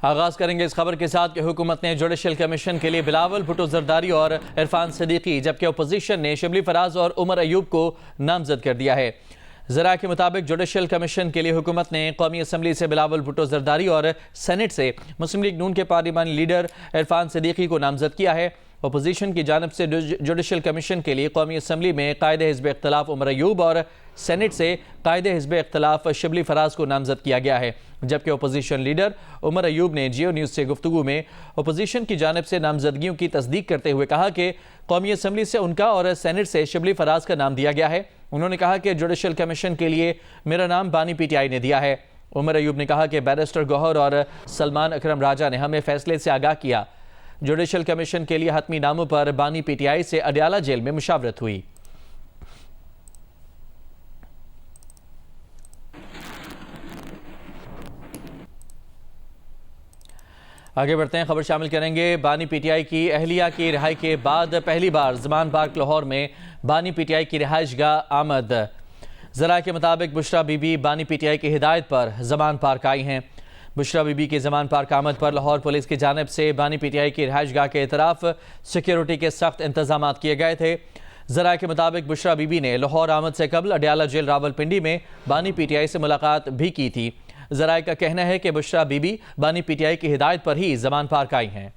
آغاز کریں گے اس خبر کے ساتھ کہ حکومت نے جوڈیشل کمیشن کے لیے بلاول بھٹو زرداری اور عرفان صدیقی جبکہ اپوزیشن نے شبلی فراز اور عمر ایوب کو نامزد کر دیا ہے۔ ذرائع کے مطابق جوڈیشل کمیشن کے لیے حکومت نے قومی اسمبلی سے بلاول بھٹو زرداری اور سینٹ سے مسلم لیگ نون کے پارلیمانی لیڈر عرفان صدیقی کو نامزد کیا ہے۔ اپوزیشن کی جانب سے جوڈیشل کمیشن کے لیے قومی اسمبلی میں قائد حزب اختلاف عمر ایوب اور سینٹ سے قائد حزب اختلاف شبلی فراز کو نامزد کیا گیا ہے، جبکہ اپوزیشن لیڈر عمر ایوب نے جیو نیوز سے گفتگو میں اپوزیشن کی جانب سے نامزدگیوں کی تصدیق کرتے ہوئے کہا کہ قومی اسمبلی سے ان کا اور سینٹ سے شبلی فراز کا نام دیا گیا ہے۔ انہوں نے کہا کہ جوڈیشل کمیشن کے لیے میرا نام بانی پی ٹی آئی نے دیا ہے۔ عمر ایوب نے کہا کہ بیرسٹر گوہر اور سلمان اکرم راجہ نے ہمیں فیصلے سے آگاہ کیا۔ جوڈیشل کمیشن کے لیے حتمی ناموں پر بانی پی ٹی آئی سے اڈیالہ جیل میں مشاورت ہوئی۔ آگے بڑھتے ہیں، خبر شامل کریں گے۔ بانی پی ٹی آئی کی اہلیہ کی رہائی کے بعد پہلی بار زمان پارک لاہور میں بانی پی ٹی آئی کی رہائش گاہ آمد۔ ذرائع کے مطابق بشرا بی بی بانی پی ٹی آئی کی ہدایت پر زمان پارک آئی ہیں۔ بشرا بی بی کی زمان پارک آمد پر لاہور پولیس کی جانب سے بانی پی ٹی آئی کی رہائش گاہ کے اطراف سیکیورٹی کے سخت انتظامات کیے گئے تھے۔ ذرائع کے مطابق بشرا بی بی نے لاہور آمد سے قبل اڈیالہ جیل راولپنڈی میں بانی پی ٹی آئی سے ملاقات بھی کی تھی۔ ذرائع کا کہنا ہے کہ بشرا بی بی بانی پی ٹی آئی کی ہدایت پر ہی زمان پارک آئی ہیں۔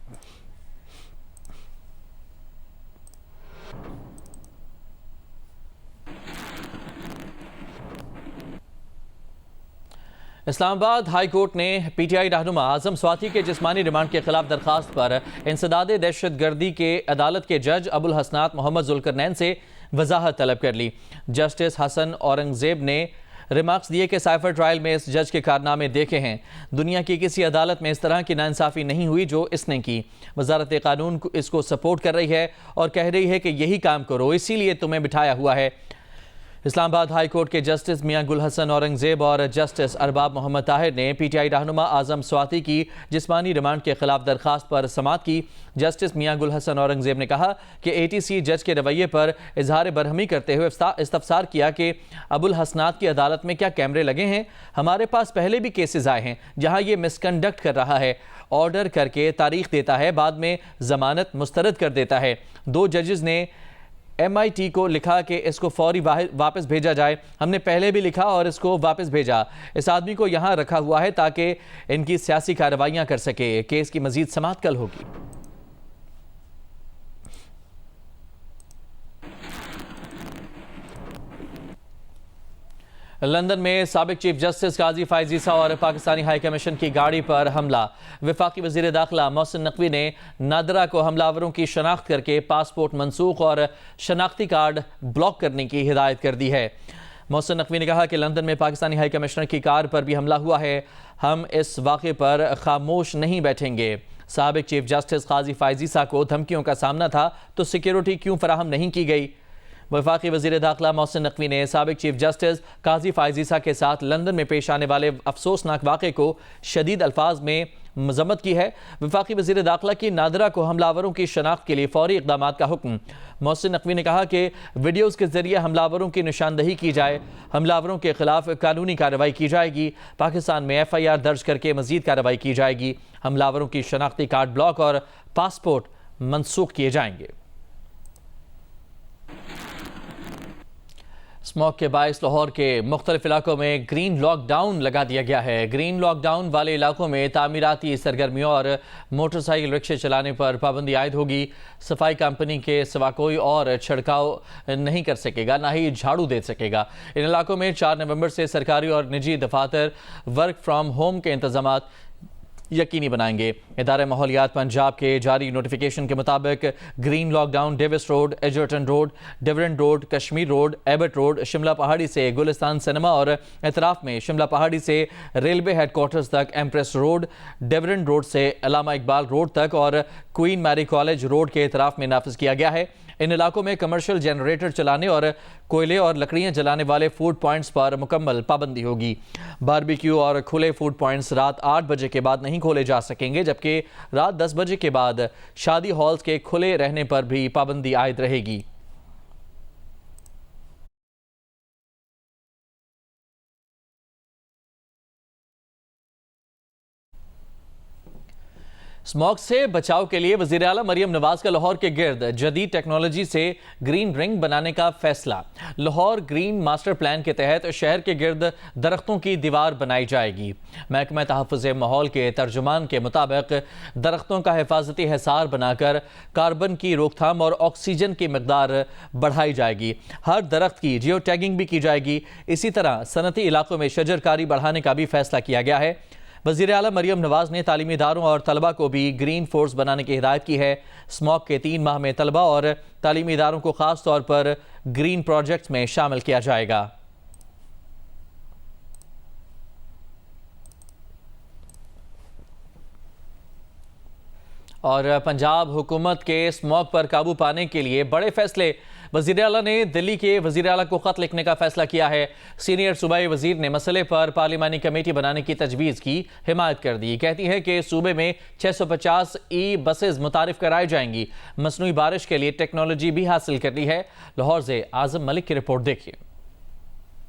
اسلام آباد ہائی کورٹ نے پی ٹی آئی رہنما اعظم سواتی کے جسمانی ریمانڈ کے خلاف درخواست پر انسداد دہشت گردی کے عدالت کے جج ابو الحسنات محمد ذوالقرنین سے وضاحت طلب کر لی۔ جسٹس حسن اورنگزیب نے ریمارکس دیے کہ سائفر ٹرائل میں اس جج کے کارنامے دیکھے ہیں، دنیا کی کسی عدالت میں اس طرح کی ناانصافی نہیں ہوئی جو اس نے کی۔ وزارت قانون اس کو سپورٹ کر رہی ہے اور کہہ رہی ہے کہ یہی کام کرو، اسی لیے تمہیں بٹھایا ہوا ہے۔ اسلام آباد ہائی کورٹ کے جسٹس میاں گل حسن اورنگزیب اور جسٹس ارباب محمد طاہر نے پی ٹی آئی رہنما اعظم سواتی کی جسمانی ریمانڈ کے خلاف درخواست پر سماعت کی۔ جسٹس میاں گل حسن اورنگزیب نے کہا کہ اے ٹی سی جج کے رویے پر اظہار برہمی کرتے ہوئے استفسار کیا کہ ابو الحسنات کی عدالت میں کیا کیمرے لگے ہیں؟ ہمارے پاس پہلے بھی کیسز آئے ہیں جہاں یہ مس کنڈکٹ کر رہا ہے، آرڈر کر کے تاریخ دیتا ہے، بعد میں ضمانت مسترد کر دیتا ہے۔ دو ججز نے ایم آئی ٹی کو لکھا کہ اس کو فوری واپس بھیجا جائے، ہم نے پہلے بھی لکھا اور اس کو واپس بھیجا۔ اس آدمی کو یہاں رکھا ہوا ہے تاکہ ان کی سیاسی کارروائیاں کر سکے۔ کیس کی مزید سماعت کل ہوگی۔ لندن میں سابق چیف جسٹس قاضی فائز عیسیٰ اور پاکستانی ہائی کمیشن کی گاڑی پر حملہ۔ وفاقی وزیر داخلہ محسن نقوی نے نادرہ کو حملہ آوروں کی شناخت کر کے پاسپورٹ منسوخ اور شناختی کارڈ بلاک کرنے کی ہدایت کر دی ہے۔ محسن نقوی نے کہا کہ لندن میں پاکستانی ہائی کمشنر کی کار پر بھی حملہ ہوا ہے، ہم اس واقعے پر خاموش نہیں بیٹھیں گے۔ سابق چیف جسٹس قاضی فائز عیسیٰ کو دھمکیوں کا سامنا تھا تو سیکیورٹی کیوں فراہم نہیں کی گئی؟ وفاقی وزیر داخلہ محسن نقوی نے سابق چیف جسٹس قاضی فائز عیسیٰ کے ساتھ لندن میں پیش آنے والے افسوسناک واقعے کو شدید الفاظ میں مذمت کی ہے۔ وفاقی وزیر داخلہ کی نادرہ کو حملہ آوروں کی شناخت کے لیے فوری اقدامات کا حکم۔ محسن نقوی نے کہا کہ ویڈیوز کے ذریعے حملہ آوروں کی نشاندہی کی جائے، حملہ آوروں کے خلاف قانونی کارروائی کی جائے گی، پاکستان میں ایف آئی آر درج کر کے مزید کارروائی کی جائے گی، حملہ آوروں کی شناختی کارڈ بلاک اور پاسپورٹ منسوخ کیے جائیں گے۔ اسموگ کے باعث لاہور کے مختلف علاقوں میں گرین لاک ڈاؤن لگا دیا گیا ہے۔ گرین لاک ڈاؤن والے علاقوں میں تعمیراتی سرگرمیوں اور موٹر سائیکل رکشے چلانے پر پابندی عائد ہوگی۔ صفائی کمپنی کے سوا کوئی اور چھڑکاؤ نہیں کر سکے گا، نہ ہی جھاڑو دے سکے گا۔ ان علاقوں میں 4 نومبر سے سرکاری اور نجی دفاتر ورک فرام ہوم کے انتظامات یقینی بنائیں گے۔ ادارہ ماحولیات پنجاب کے جاری نوٹیفیکیشن کے مطابق green lockdown Davis road, Egerton road, Durand road, Kashmir road, Abbott road, Shimla Pahari سے گلستان سنیما اور اطراف میں شملہ پہاڑی سے ریلوے ہیڈ کوارٹرز تک، ایمپریس روڈ، ڈیورنٹ روڈ سے علامہ اقبال روڈ تک اور کوئین میری کالج روڈ کے اطراف میں نافذ کیا گیا ہے۔ ان علاقوں میں کمرشل جنریٹر چلانے اور کوئلے اور لکڑیاں جلانے والے فوڈ پوائنٹس پر مکمل پابندی ہوگی۔ باربیکیو اور کھلے فوڈ پوائنٹس رات 8 بجے کے بعد نہیں کھولے جا سکیں گے، جبکہ رات 10 بجے کے بعد شادی ہالز کے کھلے رہنے پر بھی پابندی عائد رہے گی۔ स्मॉग से बचाव के लिए वज़ीर आला मरियम नवाज का लाहौर के गिर्द जदीद टेक्नोलॉजी से ग्रीन रिंग बनाने का फैसला। लाहौर ग्रीन मास्टर प्लान के तहत शहर के गिर्द दरख्तों की दीवार बनाई जाएगी। महकमा तहफ़्फ़ुज़ माहौल के तर्जुमान के मुताबिक दरख्तों का हिफाजती हिसार बनाकर कार्बन की रोकथाम और ऑक्सीजन की मकदार बढ़ाई जाएगी। हर दरख्त की जियो टैगिंग भी की जाएगी। इसी तरह सनती इलाकों में शजरकारी बढ़ाने का भी फैसला किया गया है। वज़ीर आला मरियम नवाज ने तालीमी इदारों और तलबा को भी ग्रीन फोर्स बनाने की हिदायत की है। स्मॉग के 3 माह में तलबा और तालीमी इदारों को ख़ास तौर पर ग्रीन प्रोजेक्ट्स में शामिल किया जाएगा। और पंजाब हुकूमत के स्मॉग पर काबू पाने के लिए बड़े फैसले। वज़ीर आला ने दिल्ली के वज़ीर आला को ख़त लिखने का फैसला किया है। सीनियर सूबाई वज़ीर ने मसले पर पार्लिमानी कमेटी बनाने की तजवीज़ की हिमायत कर दी। कहती है कि सूबे में 650 ई बसेज मुतारिफ कराई जाएंगी। मसनूई बारिश के लिए टेक्नोलॉजी भी हासिल करनी है। लाहौर से आज़म मलिक की रिपोर्ट देखिए।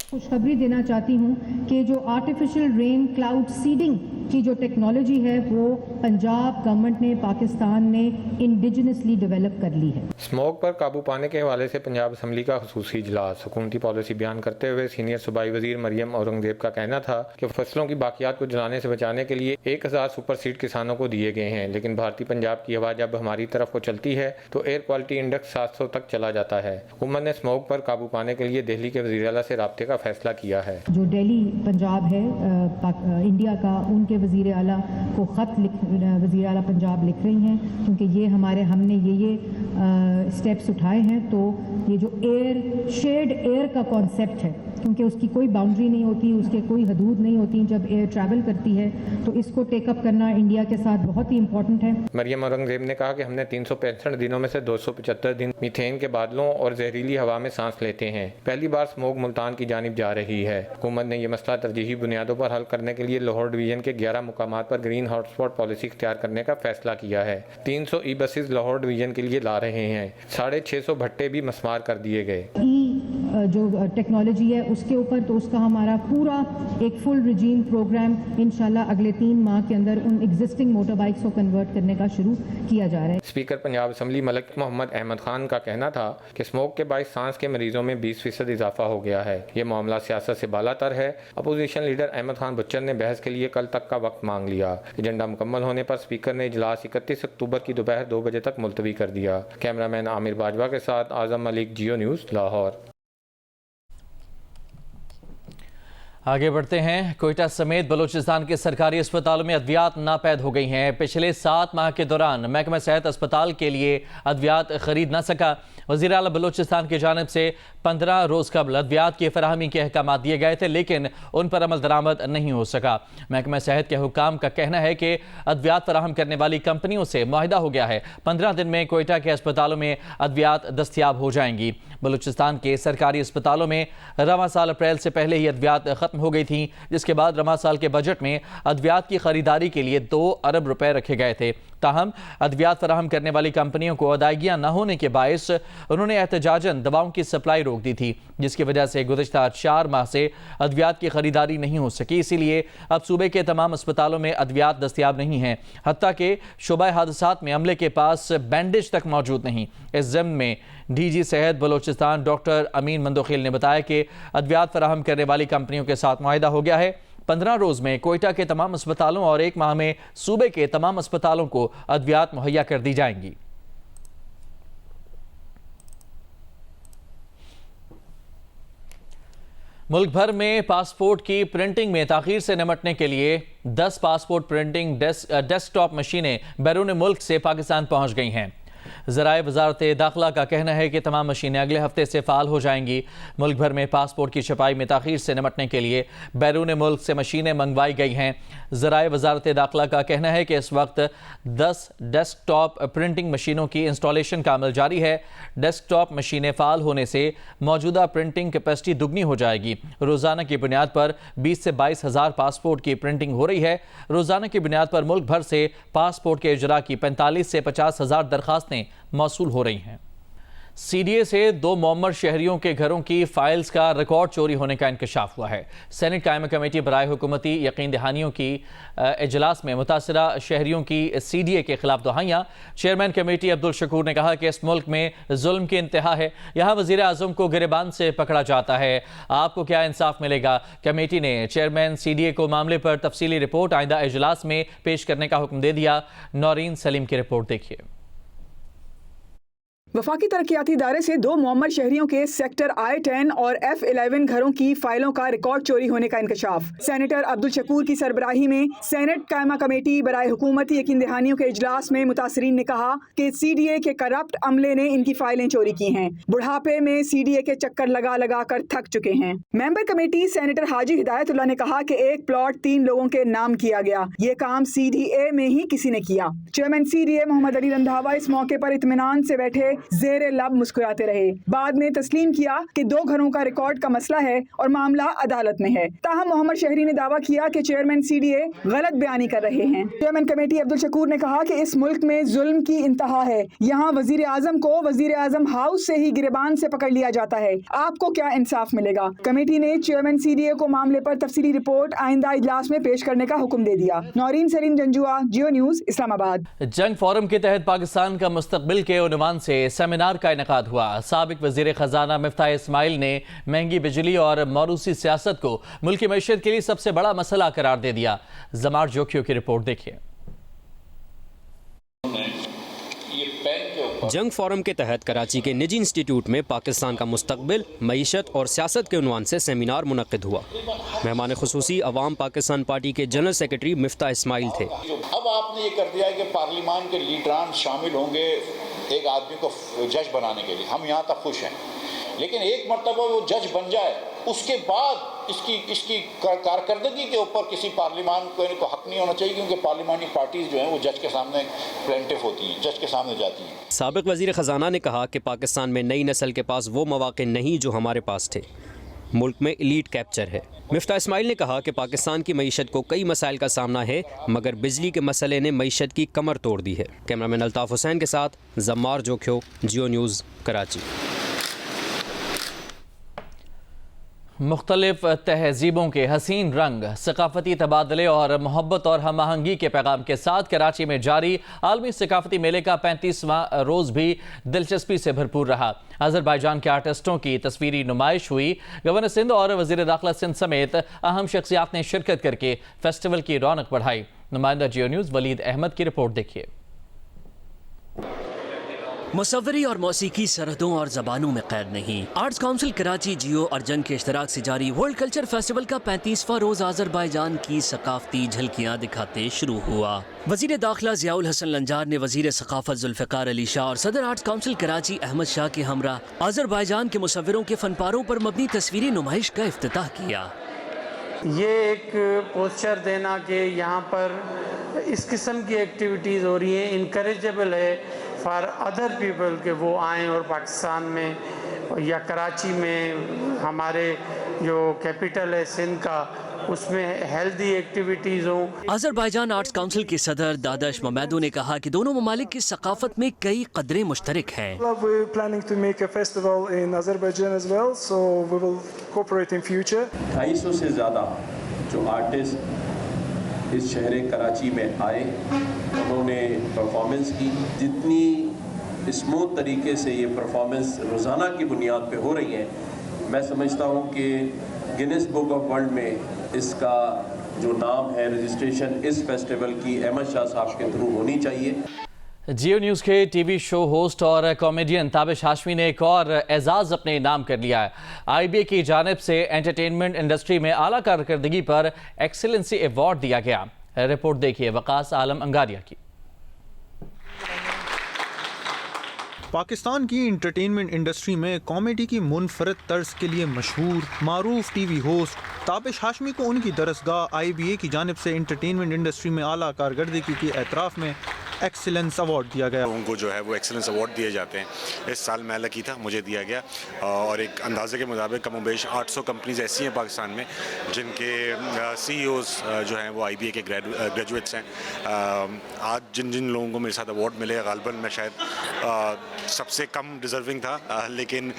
खुशखबरी देना चाहती हूँ कि जो आर्टिफिशियल रेन क्लाउड सीडिंग की जो टेक्नोलॉजी है वो पंजाब गवर्नमेंट ने, पाकिस्तान ने इंडिजिनसली डेवलप कर ली है। स्मॉग पर काबू पाने के हवाले से पंजाब असम्बली का खुसूसी इजलास। हुकूमती पॉलिसी बयान करते हुए सीनियर सूबाई वजीर मरियम औरंगजेब का कहना था कि फसलों की बाकियात को जलाने से बचाने के लिए 1000 सुपर सीड किसानों को दिए गए हैं, लेकिन भारतीय पंजाब की हवा जब हमारी तरफ को चलती है तो एयर क्वालिटी इंडेक्स 700 तक चला जाता है। हुकूमत ने स्मॉग पर काबू पाने के लिए दिल्ली के वज़ीर आला से राब्ते का फैसला किया है। जो दिल्ली पंजाब है इंडिया का, उनके वज़ीर आला को ख़त वज़ीर आला पंजाब लिख रही हैं, क्योंकि हमने ये स्टेप्स उठाए हैं। तो ये जो शेयर्ड एयर का कॉन्सेप्ट है, क्योंकि उसकी कोई बाउंड्री नहीं होती, उसके कोई हदूद नहीं होती जब एयर ट्रैवल करती है, तो इसको टेकअप करना इंडिया के साथ बहुत ही इंपॉर्टेंट है। मरियम औरंगजेब ने कहा कि हमने 365 दिनों में से 275 दिन मीथेन के बादलों और जहरीली हवा में सांस लेते हैं। पहली बार स्मोग मुल्तान की जानिब जा रही है। हुकूमत ने यह मसला तरजीही बुनियादों पर हल करने के लिए लाहौर डिवीजन के 11 मुकामात पर ग्रीन हॉटस्पॉट पॉलिसी इख्तियार करने का फैसला किया है। 300 ई बसेज लाहौर डिवीजन के लिए ला रहे हैं। 650 भट्टे भी मस्मार कर दिए गए। जो टेक्नोलॉजी है उसके ऊपर, तो उसका हमारा पूरा एक फुल रिजीम प्रोग्राम इंशाल्लाह अगले 3 माह के अंदर उन एग्जिस्टिंग मोटर बाइक्स को कन्वर्ट करने का शुरू किया जा रहा है। स्पीकर पंजाब असम्बली मलिक मोहम्मद अहमद खान का कहना था कि स्मोक के बायस सांस के मरीजों में 20% इजाफा हो गया है। ये मामला सियासत से बालातर है। अपोजिशन लीडर अहमद खान बच्चन ने बहस के लिए कल तक का वक्त मांग लिया। एजेंडा मुकम्मल होने पर स्पीकर ने इजलास 31 अक्टूबर की दोपहर 2 बजे तक मुलतवी कर दिया। कैमरामैन आमिर बाजवा के साथ आजम मलिक, जियो न्यूज़, लाहौर। आगे बढ़ते हैं। कोयटा समेत बलूचिस्तान के सरकारी अस्पतालों में अद्वियात नापैद हो गई हैं। पिछले 7 माह के दौरान महकमा सेहत अस्पताल के लिए अद्वियात खरीद न सका। वज़ीर आला बलूचिस्तान की जानिब से 15 रोज़ कबल अद्वियात की फराहमी के अहकाम दिए गए थे, लेकिन उन पर अमल दरामद नहीं हो सका। महकमा सेहत के हुकाम का कहना है कि अद्वियात फराहम करने वाली कंपनियों से मुआहिदा हो गया है। 15 दिन में कोयटा के अस्पतालों में अद्वियात दस्तयाब हो जाएंगी। बलूचिस्तान के सरकारी अस्पतालों में रवां साल अप्रैल से पहले ही अद्वियात खत्म हो गई थी, जिसके बाद रवां साल के बजट में अद्वियात की खरीदारी के लिए 2 अरब रुपए रखे गए थे। ताहम अद्वियात फराहम करने वाली कंपनियों को अदायगियां न होने के बायस उन्होंने एहतजाजन दवाओं की सप्लाई रोक दी थी, जिसकी वजह से गुज़िश्ता 4 माह से अद्वियात की खरीदारी नहीं हो सकी। इसीलिए अब सूबे के तमाम अस्पतालों में अद्वियात दस्तयाब नहीं हैं। हत्ता के शोबा हादसात में अमले के पास बैंडेज तक मौजूद नहीं। इस ज़िम्न में DG सेहत बलूचिस्तान डॉक्टर अमीन मंदोखिल ने बताया कि अद्वियात फराहम करने वाली कंपनियों के साथ मुआहिदा हो गया है। 15 रोज़ में कोयटा के तमाम अस्पतालों और 1 माह में सूबे के तमाम अस्पतालों को अद्वियात मुहैया कर दी जाएंगी। मुल्क भर में पासपोर्ट की प्रिंटिंग में ताख़ीर से निपटने के लिए 10 पासपोर्ट प्रिंटिंग डेस्कटॉप मशीनें बैरून मुल्क से पाकिस्तान पहुंच गई हैं। ज़राए वज़ारत दाखिला का कहना है कि तमाम मशीनें अगले हफ्ते से फ़ाल हो जाएंगी। मुल्क भर में पासपोर्ट की छपाई में ताख़ीर से निपटने के लिए बैरून मुल्क से मशीनें मंगवाई गई हैं। ज़राए वज़ारत दाखिला का कहना है कि इस वक्त 10 डेस्कटॉप प्रिंटिंग मशीनों की इंस्टॉलेशन का अमल जारी है। डेस्कटॉप मशीनें फ़ाल होने से मौजूदा प्रिंटिंग कैपेसिटी दुगनी हो जाएगी। रोज़ाना की बुनियाद पर 20 से 22 हज़ार पासपोर्ट की प्रिंटिंग हो रही है। रोज़ाना की बुनियाद पर मुल्क भर से पासपोर्ट के इजरा की 45 से 50 हज़ार दरख्वास्तें मौसूल हो रही हैं। سی ڈی اے سے 2 معمر شہریوں کے گھروں کی فائلز کا ریکارڈ چوری ہونے کا انکشاف ہوا ہے۔ سینٹ قائمہ کمیٹی برائے حکومتی یقین دہانیوں کی اجلاس میں متاثرہ شہریوں کی سی ڈی اے کے خلاف دہائیاں۔ چیئرمین کمیٹی عبدالشکور نے کہا کہ اس ملک میں ظلم کی انتہا ہے، یہاں وزیر اعظم کو گریبان سے پکڑا جاتا ہے، آپ کو کیا انصاف ملے گا؟ کمیٹی نے چیئرمین سی ڈی اے کو معاملے پر تفصیلی رپورٹ آئندہ اجلاس میں پیش کرنے کا حکم دے دیا۔ نورین سلیم کی رپورٹ دیکھیے۔ وفاقی ترقیاتی ادارے سے 2 معمر شہریوں کے سیکٹر I-10 اور F-11 گھروں کی فائلوں کا ریکارڈ چوری ہونے کا انکشاف۔ سینیٹر عبدالشکور کی سربراہی میں سینٹ قائمہ کمیٹی برائے حکومتی یقین دہانیوں کے اجلاس میں متاثرین نے کہا کہ سی ڈی اے کے کرپٹ عملے نے ان کی فائلیں چوری کی ہیں، بڑھاپے میں سی ڈی اے کے چکر لگا کر تھک چکے ہیں۔ ممبر کمیٹی سینیٹر حاجی ہدایت اللہ نے کہا کہ ایک پلاٹ 3 لوگوں کے نام کیا گیا، یہ کام سی ڈی اے میں ہی کسی نے کیا۔ چیئرمین سی ڈی اے محمد علی رندھاوا اس موقع پر اطمینان سے بیٹھے زیر لب مسکراتے رہے، بعد میں تسلیم کیا کہ 2 گھروں کا ریکارڈ کا مسئلہ ہے اور معاملہ عدالت میں ہے۔ تاہم محمد شہری نے دعویٰ کیا کہ چیئرمین سی ڈی اے غلط بیانی کر رہے ہیں۔ چیئرمین کمیٹی عبدالشکور نے کہا کہ اس ملک میں ظلم کی انتہا ہے، یہاں وزیر اعظم کو وزیر اعظم ہاؤس سے ہی گریبان سے پکڑ لیا جاتا ہے، آپ کو کیا انصاف ملے گا؟ کمیٹی نے چیئرمین سی ڈی اے کو معاملے پر تفصیلی رپورٹ آئندہ اجلاس میں پیش کرنے کا حکم دے دیا۔ نورین سلیم جنجوا، جیو نیوز، اسلام آباد۔ جنگ فورم کے تحت پاکستان کا مستقبل کے عنوان سے سیمینار کا انعقاد ہوا۔ سابق وزیر خزانہ مفتاح اسماعیل نے مہنگی بجلی اور موروثی سیاست کو ملکی معیشت کے لیے سب سے بڑا مسئلہ قرار دے دیا۔ زمار جوکھیو کی رپورٹ دیکھیے۔ جنگ فورم کے تحت کراچی کے نجی انسٹیٹیوٹ میں پاکستان کا مستقبل، معیشت اور سیاست کے عنوان سے سیمینار منعقد ہوا۔ مہمان خصوصی عوام پاکستان پارٹی کے جنرل سیکرٹری مفتاح اسماعیل تھے۔ اب آپ نے یہ کر دیا ہے کہ پارلیمان کے لیڈران شامل ہوں گے ایک آدمی کو جج بنانے کے لیے، ہم یہاں تک خوش ہیں، لیکن ایک مرتبہ وہ جج بن جائے اس کے بعد اس کی کارکردگی کے اوپر کسی پارلیمان کو حق نہیں ہونا چاہیے، کیونکہ پارلیمانی پارٹیز جو ہیں وہ جج کے سامنے پلینٹف ہوتی ہیں، جج کے سامنے جاتی ہیں۔ سابق وزیر خزانہ نے کہا کہ پاکستان میں نئی نسل کے پاس وہ مواقع نہیں جو ہمارے پاس تھے، ملک میں ایلیٹ کیپچر ہے۔ مفتاح اسماعیل نے کہا کہ پاکستان کی معیشت کو کئی مسائل کا سامنا ہے، مگر بجلی کے مسئلے نے معیشت کی کمر توڑ دی ہے۔ کیمرامین الطاف حسین کے ساتھ زمار جوکھیو، جیو نیوز، کراچی۔ مختلف تہذیبوں کے حسین رنگ، ثقافتی تبادلے اور محبت اور ہم آہنگی کے پیغام کے ساتھ کراچی میں جاری عالمی ثقافتی میلے کا 35واں روز بھی دلچسپی سے بھرپور رہا۔ آذربائیجان کے آرٹسٹوں کی تصویری نمائش ہوئی۔ گورنر سندھ اور وزیر داخلہ سندھ سمیت اہم شخصیات نے شرکت کر کے فیسٹیول کی رونق بڑھائی۔ نمائندہ جیو نیوز ولید احمد کی رپورٹ دیکھیے۔ مصوری اور موسیقی سرحدوں اور زبانوں میں قید نہیں۔ آرٹس کونسل کراچی، جیو اور جنگ کے اشتراک سے جاری ورلڈ کلچر فیسٹیول کا 35واں روز آذربائیجان کی ثقافتی جھلکیاں دکھاتے شروع ہوا۔ وزیر داخلہ ضیاء الحسن لنجار نے وزیر ثقافت ذوالفقار علی شاہ اور صدر آرٹس کونسل کراچی احمد شاہ کے ہمراہ آذربائیجان کے مصوروں کے فن پاروں پر مبنی تصویری نمائش کا افتتاح کیا۔ یہ ایک پوسچر دینا کہ یہاں پر اس قسم کی ایکٹیویٹیز ہو رہی ہیں، انکریجبل ہے فار ادر پیپل کہ وہ آئیں اور پاکستان میں یا کراچی میں ہمارے جو کیپٹل ہے سندھ کا اس میں ہیلدی ایکٹیویٹیز ہوں۔ آذربائیجان آرٹس کونسل کے صدر دادش ممیدو نے کہا کہ دونوں ممالک کی ثقافت میں کئی قدریں مشترک ہیں۔ We're planning to make a festival in Azerbaijan as well, so we will cooperate in future. 250 سے زیادہ جو آرٹسٹ اس شہر کراچی میں آئے، انہوں نے پرفارمنس کی۔ جتنی اسموتھ طریقے سے یہ پرفارمنس روزانہ کی بنیاد پہ ہو رہی ہیں، میں سمجھتا ہوں کہ گینس بک آف ورلڈ میں اس کا جو نام ہے رجسٹریشن اس فیسٹیول کی احمد شاہ صاحب کے تھرو ہونی چاہیے۔ جیو نیوز کے ٹی وی شو ہوسٹ اور کامیڈین تابش ہاشمی نے ایک اور اعزاز اپنے نام کر لیا ہے۔ آئی بی اے کی جانب سے انٹرٹینمنٹ انڈسٹری میں اعلیٰ کارکردگی پر ایکسیلنسی ایوارڈ دیا گیا۔ رپورٹ دیکھیے وقاص عالم انگاریہ کی۔ پاکستان کی انٹرٹینمنٹ انڈسٹری میں کامیڈی کی منفرد طرز کے لیے مشہور معروف T V host Tabish Hashmi کو ان کی درسگاہ آئی بی اے کی جانب سے انٹرٹینمنٹ انڈسٹری میں اعلیٰ کارکردگی کے اعتراف میں ایکسیلنس ایوارڈ دیا گیا۔ ان کو جو ہے وہ ایکسیلنس ایوارڈ دیے جاتے ہیں۔ اس سال میں لکی تھا، مجھے دیا گیا، اور ایک اندازے کے مطابق کم و بیش 800 کمپنیز ایسی ہیں پاکستان میں جن کے سی ای اوز جو ہیں وہ آئی بی اے کے گریجویٹس ہیں۔ آج جن لوگوں کو میرے ساتھ ایوارڈ ملے، غالباً میں شاید सबसे कम डिज़र्विंग था, लेकिन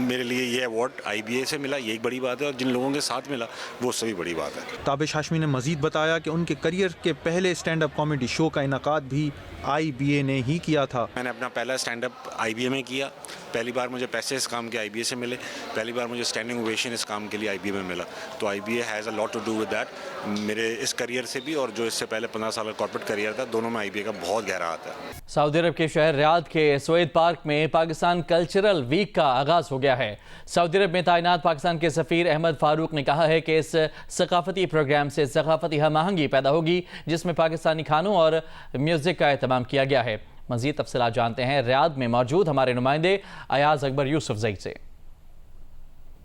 मेरे लिए ये अवार्ड IBA से मिला, ये एक बड़ी बात है, और जिन लोगों के साथ मिला वो उससे भी बड़ी बात है। ताबिश हाशमी ने मजीद बताया कि उनके करियर के पहले स्टैंड अप कॉमेडी शो का इनकाद भी IBA ने ही किया था। मैंने अपना पहला स्टैंड अप IBA में किया, पहली बार मुझे पैसे इस काम के IBA से मिले, पहली बार मुझे स्टैंडिंग ओवेशन इस काम के लिए IBA में मिला। तो IBA has a lot to do with that. मेरे इस करियर से भी और जो इससे पहले 15 साल का कॉर्पोरेट करियर था, दोनों में IBA का बहुत गहरा हाथ है। सऊदी अरब के शहर रियाद के सुएद पार्क में पाकिस्तान कल्चरल वीक का आगाज हो गया है। सऊदी अरब में तैनात पाकिस्तान के सफ़ीर अहमद फारूक ने कहा है कि इस सकाफती प्रोग्राम से सकाफती हम आहंगी पैदा होगी, जिसमें पाकिस्तानी खानों और म्यूज़िक का एहतमाम किया गया है। मज़ीद तफसीलात जानते हैं रियाद में मौजूद हमारे नुमाइंदे अयाज अकबर यूसुफजई से।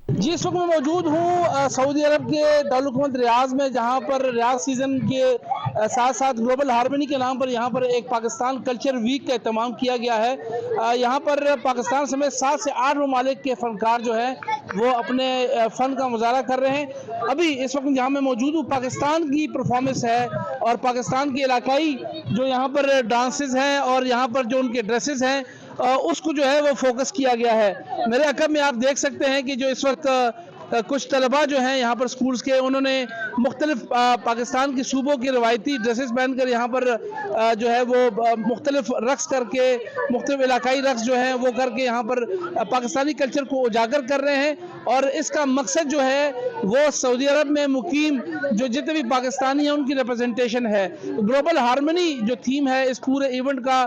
जी, इस वक्त मैं मौजूद हूँ सऊदी अरब के दारुल रियाद में, जहाँ पर रियाद सीज़न के साथ साथ ग्लोबल हार्मनी के नाम पर यहाँ पर एक पाकिस्तान कल्चर वीक का एहतमाम किया गया है। यहाँ पर पाकिस्तान समेत 7 से 8 ममालिक के फनकार जो हैं वो अपने फ़न का मुजाहरा कर रहे हैं। अभी इस वक्त जहाँ मैं मौजूद हूँ, पाकिस्तान की परफॉर्मेंस है और पाकिस्तान के इलाकाई जो यहाँ पर डांसेस हैं और यहाँ पर जो उनके ड्रेसेस हैं उसको जो है वो फोकस किया गया है। मेरे अकब में आप देख सकते हैं कि जो इस वक्त कुछ तलबा जो हैं यहाँ पर स्कूल्स के, उन्होंने मुख्तलिफ पाकिस्तान के सूबों की रवायती ड्रेसेस पहनकर यहाँ पर जो है वो मुख्तलिफ रक्स करके, मुख्तलिफ इलाकाई रक्स जो हैं वो करके यहाँ पर पाकिस्तानी कल्चर को उजागर कर रहे हैं। और इसका मकसद जो है वो सऊदी अरब में मुकीम जो जितने भी पाकिस्तानी हैं उनकी रिप्रेजेंटेशन है। ग्लोबल हार्मनी जो थीम है इस पूरे इवेंट का,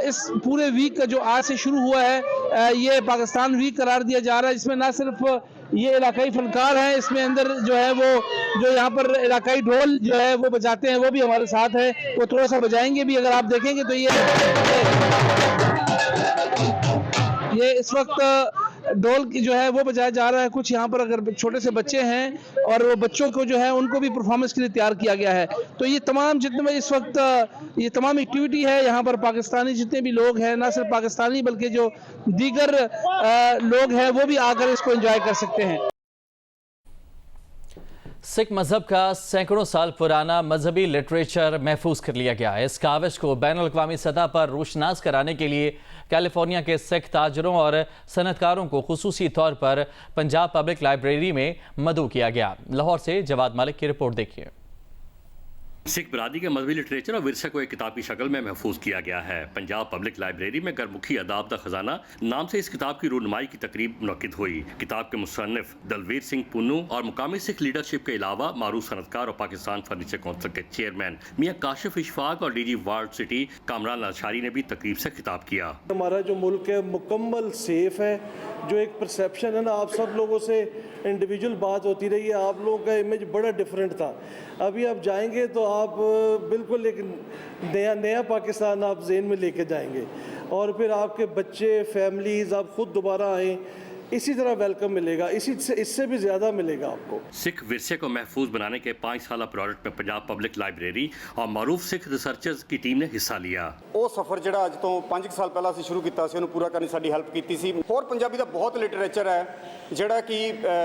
इस पूरे वीक का जो आज से शुरू हुआ है, ये पाकिस्तान वीक करार दिया जा रहा है, जिसमें ना सिर्फ ये इलाकाई फनकार हैं, इसमें अंदर जो है वो जो यहाँ पर इलाकाई ढोल जो है वो बजाते हैं, वो भी हमारे साथ है, वो थोड़ा सा बजाएंगे भी। अगर आप देखेंगे तो ये इस वक्त ढोल की जो है वो बजाया जा रहा है। कुछ यहाँ पर अगर छोटे से बच्चे हैं और वो बच्चों को जो है उनको भी परफॉर्मेंस के लिए तैयार किया गया है। तो ये तमाम जितने इस वक्त ये तमाम एक्टिविटी है यहाँ पर पाकिस्तानी जितने भी लोग हैं, ना सिर्फ पाकिस्तानी बल्कि जो दीगर लोग हैं वो भी आकर इसको एंजॉय कर सकते हैं। सिख मजहब का सैकड़ों साल पुराना मजहबी लिटरेचर महफूज कर लिया गया है। इस काविश को बैनुल-अक़वामी सतह पर रोशनास कराने के लिए कैलिफोर्निया के सिख ताजरों और सनतकारों को खुसूसी तौर पर पंजाब पब्लिक लाइब्रेरी में मदऊ किया गया। लाहौर से जवाद मालिक की रिपोर्ट देखिए। सिख बरादरी के मजहबी लिटरेचर और विरसे को एक किताब की शक्ल में महफूज किया गया है। पंजाब पब्लिक लाइब्रेरी में गरमुखी अदाब दा खजाना नाम से इस किताब की रूनुमाई की तकरीब मुनक्किद हुई। किताब के मुसन्निफ दलवीर सिंह पुन्नू और मुकामी सिख लीडरशिप के अलावा मारूफ सनतकार और पाकिस्तान फर्नीचर कौंसिल के चेयरमैन मियाँ काशिफ इशफाक और DG ward city Kamran Lashari ने भी तकरीब से खिताब किया। हमारा जो मुल्क है मुकम्मल सेफ है। जो एक परसेप्शन है ना, आप सब लोगों से इंडिविजुअल बात होती रही है, आप लोगों का इमेज बड़ा डिफरेंट था। अभी आप जाएंगे तो आप बिल्कुल एक नया पाकिस्तान आप ज़हन में लेके जाएंगे और फिर आपके बच्चे, फैमिलीज़, आप खुद दोबारा आएँ, इसी तरह वेलकम मिलेगा, इससे भी ज़्यादा मिलेगा आपको। सिख विरसे को महफूज बनाने के 5 साल प्रोजेक्ट में पंजाब पब्लिक लाइब्रेरी और मारूफ सिख रिसर्चर्स की टीम ने हिस्सा लिया। ਉਹ ਸਫ਼ਰ ਜਿਹੜਾ ਅੱਜ ਤੋਂ 5 ਸਾਲ ਪਹਿਲਾਂ ਅਸੀਂ ਸ਼ੁਰੂ ਕੀਤਾ ਸੀ, ਉਹਨੂੰ ਪੂਰਾ ਕਰਨ ਸਾਡੀ ਹੈਲਪ ਕੀਤੀ ਸੀ। ਹੋਰ ਪੰਜਾਬੀ ਦਾ ਬਹੁਤ ਲਿਟਰੇਚਰ ਹੈ ਜਿਹੜਾ ਕਿ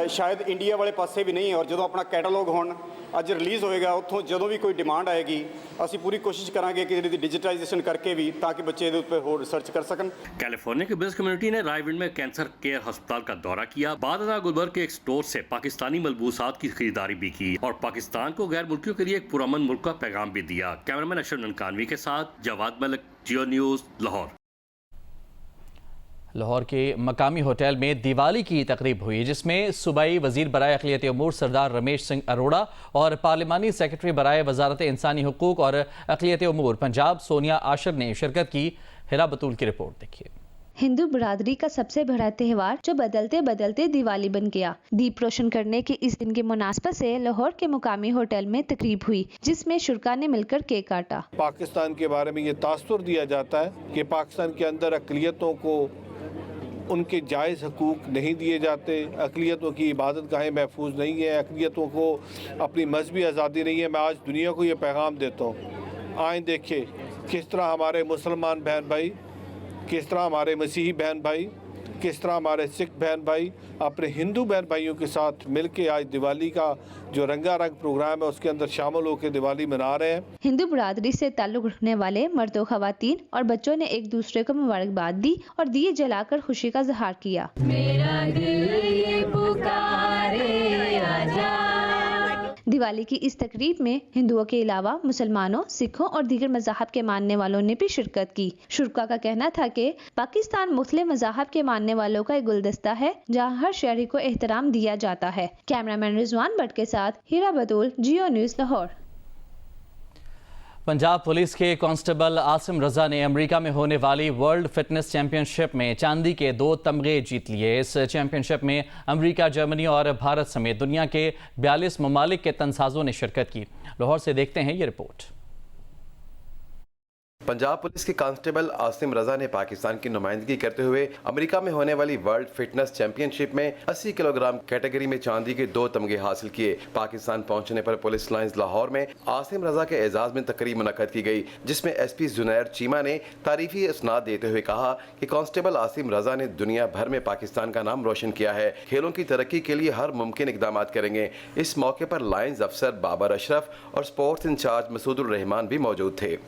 ਸ਼ਾਇਦ ਇੰਡੀਆ ਵਾਲੇ ਪਾਸੇ ਵੀ ਨਹੀਂ ਹੈ, ਔਰ ਜਦੋਂ ਆਪਣਾ ਕੈਟਾਲੌਗ ਹੁਣ ਅੱਜ ਰਿਲੀਜ਼ ਹੋਏਗਾ, ਉੱਥੋਂ ਜਦੋਂ ਵੀ ਕੋਈ ਡਿਮਾਂਡ ਆਏਗੀ ਅਸੀਂ ਪੂਰੀ ਕੋਸ਼ਿਸ਼ ਕਰਾਂਗੇ ਕਿ ਇਹਦੀ ਡਿਜੀਟਲਾਈਜੇਸ਼ਨ ਕਰਕੇ ਵੀ, ਤਾਂ कि बच्चे ਇਹਦੇ ਉੱਤੇ ਹੋਰ ਰਿਸਰਚ कर सकन। कैलिफोर्निया की बिजनेस कम्युनिटी ने रायविंड में कैंसर केयर अस्पताल का दौरा किया। बादना गुलबर्ग के एक स्टोर से पाकिस्तानी मलबूसात की खरीदारी भी की और पाकिस्तान को गैर मुल्कियों के लिए एक पुरअमन मुल्क का पैगाम भी दिया। कैमरामैन अशरफ ननकानवी के साथ जवाद मलिक, जियो न्यूज़, लाहौर। लाहौर के मकामी होटल में दिवाली की तकरीब हुई, जिसमें सूबाई वजीर बराए अक़लियत उमूर सरदार रमेश सिंह अरोड़ा और पार्लिमानी सेक्रेटरी बराए वजारत इंसानी हुकूक और अक़लियत उमूर पंजाब सोनिया आशर ने शिरकत की। हिरा बतूल की रिपोर्ट देखिए। हिंदू बिरादरी का सबसे बड़ा त्यौहार जो बदलते बदलते दिवाली बन गया। दीप रोशन करने के इस दिन के मुनासबत से लाहौर के मुकामी होटल में तकरीब हुई, जिसमें शुरका ने मिलकर केक काटा। पाकिस्तान के बारे में ये तासुर दिया जाता है कि पाकिस्तान के अंदर अक़लियतों को उनके जायज़ हकूक़ नहीं दिए जाते, अक़लियतों की इबादत गाहें महफूज नहीं है, अक़लियतों को अपनी मजहबी आज़ादी नहीं है। मैं आज दुनिया को ये पैगाम देता हूँ, आए देखिए किस तरह हमारे मुसलमान बहन भाई, किस तरह हमारे मसीही बहन भाई किस तरह हमारे सिख बहन भाई अपने हिंदू बहन भाइयों के साथ मिल के आज दिवाली का जो रंगारंग प्रोग्राम है उसके अंदर शामिल होकर दिवाली मना रहे हैं। हिंदू बिरादरी से ताल्लुक रखने वाले मर्दों, खवातीन और बच्चों ने एक दूसरे को मुबारकबाद दी और दिए जलाकर खुशी का इजहार किया। मेरा दिल ये पुकारे आजा। दिवाली की इस तकरीब में हिंदुओं के अलावा मुसलमानों, सिखों और दीगर मज़ाहब के मानने वालों ने भी शिरकत की। शुरका का कहना था कि पाकिस्तान मुख्तलिफ मज़ाहब के मानने वालों का एक गुलदस्ता है जहां हर शहरी को एहतराम दिया जाता है। कैमरामैन रिजवान भट्ट के साथ हीरा बतूल, जियो न्यूज़, लाहौर। पंजाब पुलिस के कांस्टेबल आसिम रजा ने अमेरिका में होने वाली वर्ल्ड फिटनेस चैंपियनशिप में चांदी के 2 तमगे जीत लिए। इस चैंपियनशिप में अमेरिका, जर्मनी और भारत समेत दुनिया के 42 ममालिक के तनसाजों ने शिरकत की। लाहौर से देखते हैं ये रिपोर्ट। पंजाब पुलिस के कांस्टेबल आसिम रजा ने पाकिस्तान की नुमाइंदगी करते हुए अमेरिका में होने वाली वर्ल्ड फिटनेस चैंपियनशिप में 80 किलोग्राम कैटेगरी में चांदी के 2 तमगे हासिल किए। पाकिस्तान पहुंचने पर पुलिस लाइंस लाहौर में आसिम रजा के एजाज में तकरीब मुनक्कद की गई, जिसमें SP जुनैर चीमा ने तारीफी इसनाद देते हुए कहा कि कांस्टेबल आसिम रजा ने दुनिया भर में पाकिस्तान का नाम रोशन किया है। खेलों की तरक्की के लिए हर मुमकिन इकदाम करेंगे। इस मौके पर लाइंस अफसर बाबर अशरफ और स्पोर्ट्स इंचार्ज मसूदुर रहमान भी मौजूद थे।